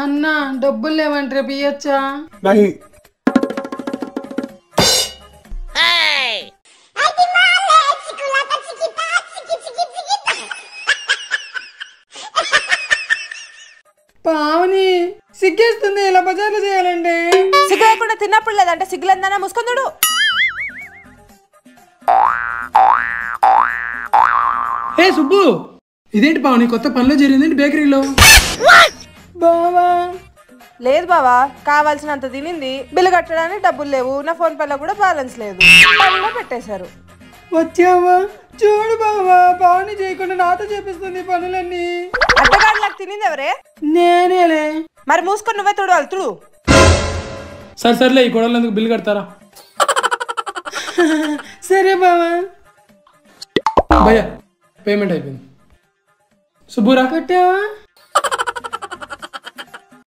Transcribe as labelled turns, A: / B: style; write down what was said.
A: అన్న డబ్బులు లేవంటే రేపు ఇయ్యొచ్చా? పావని సిగ్గేస్తుంది, ఇలా బజార్లో చేయాలండి.
B: సిగ్గు లేకుండా తిన్నప్పుడు లేదంటే సిగ్గులేందన్నా ముసుకుందుడు.
A: ఏ సుబ్బు, ఇదేంటి పావని కొత్త పనిలో జరిగిందేంటి బేకరీలో? బావా
B: లేదు బావా, కావాల్సినంత తినింది, బిల్లు కట్టడానికి డబ్బులు లేవు, నా ఫోన్ పేలో కూడా బ్యాలెన్స్ లేదు, పనిలో పెట్టేశారు.
A: వచ్చావా? చూడు బావా, పావని చేయకుండా నాతో చేపిస్తుంది పనులన్నీ.
B: అడ్డగాడిలకు తినింది ఎవరే?
A: నేనేలే.
B: మరి మూసుకొని నువ్వే తుడు తుడు.
A: సర్లే, ఈ గొడవలు ఎందుకు, బిల్లు కడతారా? సరే బావా. భయ్యా పేమెంట్ అయిపోయింది. సుబ్బురా కట్టావా?